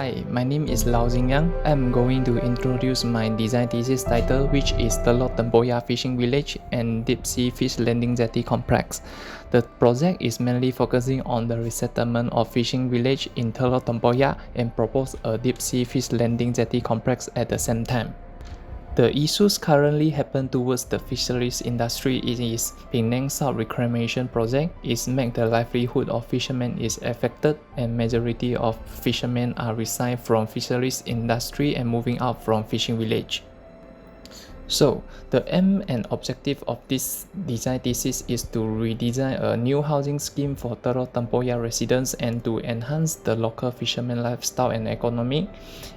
Hi, my name is Zhin. I'm going to introduce my design thesis title, which is Teluk Tempoyak Fishing Village and Deep Sea Fish Landing Jetty Complex. The project is mainly focusing on the resettlement of fishing village in Teluk Tempoyak and propose a deep sea fish landing jetty complex at the same time. The issues currently happen towards the fisheries industry is Penang South Reclamation Project is make the livelihood of fishermen is affected and majority of fishermen are resigned from fisheries industry and moving out from fishing village. So, the aim and objective of this design thesis is to redesign a new housing scheme for Teluk Tempoyak residents and to enhance the local fishermen lifestyle and economy,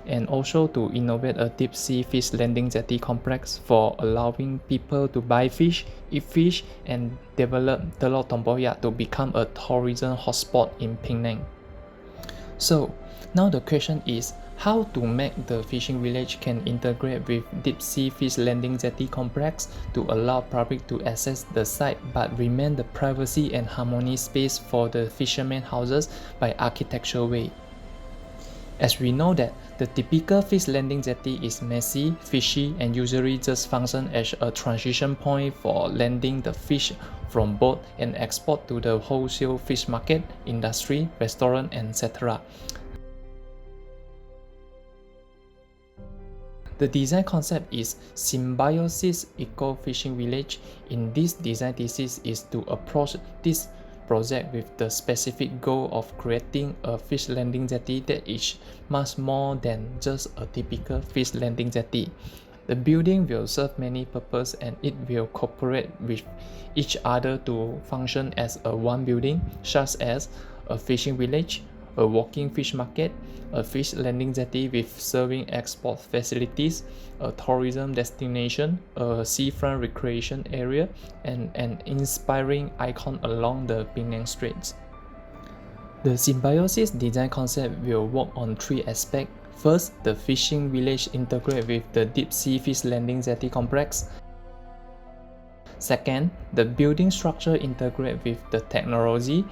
and also to innovate a deep sea fish landing jetty complex for allowing people to buy fish, eat fish, and develop Teluk Tempoyak to become a tourism hotspot in Penang. So, now the question is, how to make the fishing village can integrate with deep sea fish landing jetty complex to allow public to access the site but remain the privacy and harmony space for the fishermen houses by architectural way. As we know that the typical fish landing jetty is messy, fishy, and usually just function as a transition point for landing the fish from boat and export to the wholesale fish market, industry, restaurant, etc. The design concept is Symbiosis Eco Fishing Village. In this design thesis is to approach this project with the specific goal of creating a fish landing jetty that is much more than just a typical fish landing jetty. The building will serve many purposes and it will cooperate with each other to function as a one building, such as a fishing village, a walking fish market, a fish landing jetty with serving export facilities, a tourism destination, a seafront recreation area, and an inspiring icon along the Penang Straits. The symbiosis design concept will work on three aspects. First, the fishing village integrate with the deep sea fish landing jetty complex. Second, the building structure integrate with the technology.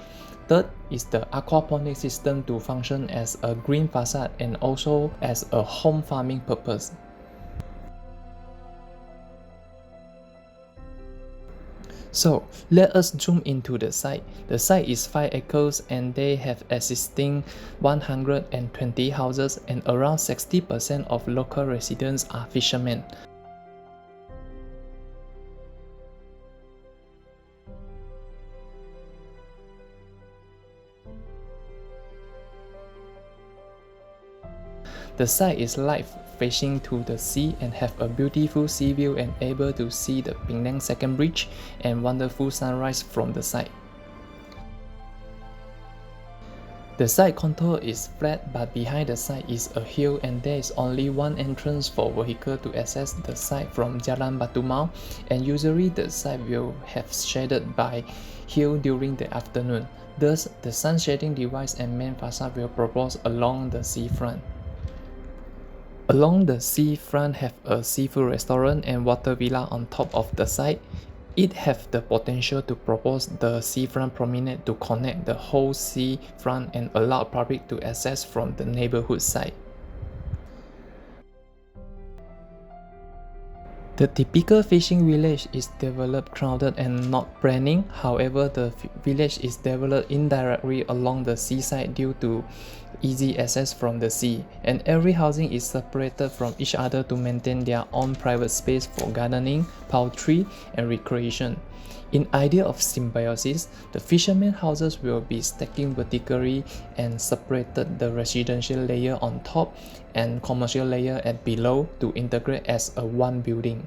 Third is the aquaponic system to function as a green facade and also as a home farming purpose. So let us zoom into the site. The site is 5 acres and they have existing 120 houses and around 60% of local residents are fishermen. The site is live facing to the sea and have a beautiful sea view and able to see the Penang Second Bridge and wonderful sunrise from the site. The site contour is flat but behind the site is a hill and there is only one entrance for vehicle to access the site from Jalan Batu Mau, and usually the site will have shaded by hill during the afternoon. Thus, the sun shading device and main facade will propose along the seafront. Along the seafront have a seafood restaurant and water villa on top of the site. It have the potential to propose the seafront promenade to connect the whole seafront and allow public to access from the neighborhood side. The typical fishing village is developed crowded and not planning. However, the village is developed indirectly along the seaside due to easy access from the sea, and every housing is separated from each other to maintain their own private space for gardening, poultry, and recreation. In idea of symbiosis, the fishermen houses will be stacking vertically and separated the residential layer on top and commercial layer at below to integrate as a one building.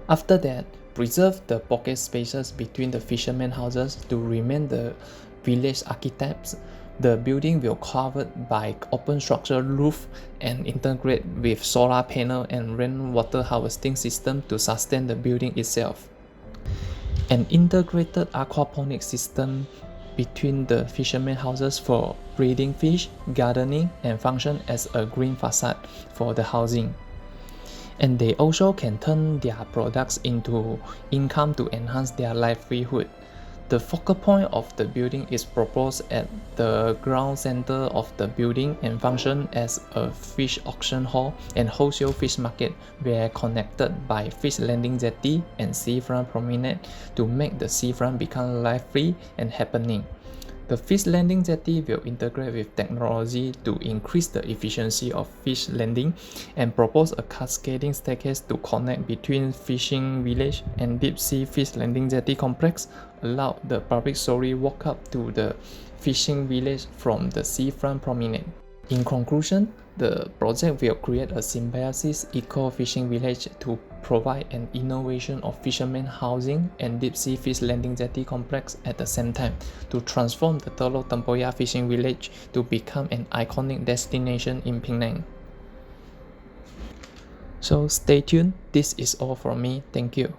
After that, preserve the pocket spaces between the fishermen houses to remain the village archetypes. The building will covered by open structure roof and integrate with solar panel and rainwater harvesting system to sustain the building itself. An integrated aquaponic system between the fishermen houses for breeding fish, gardening, and function as a green facade for the housing. And they also can turn their products into income to enhance their livelihood. The focal point of the building is proposed at the ground center of the building and function as a fish auction hall and wholesale fish market, where connected by fish landing jetty and seafront promenade to make the seafront become lively and happening. The fish landing jetty will integrate with technology to increase the efficiency of fish landing and propose a cascading staircase to connect between fishing village and deep sea fish landing jetty complex, allow the public solely walk up to the fishing village from the seafront promenade. In conclusion, the project will create a symbiosis eco-fishing village to provide an innovation of fishermen housing and deep-sea fish landing jetty complex at the same time to transform the Teluk Tempoyak fishing village to become an iconic destination in Penang. So stay tuned, this is all from me, thank you.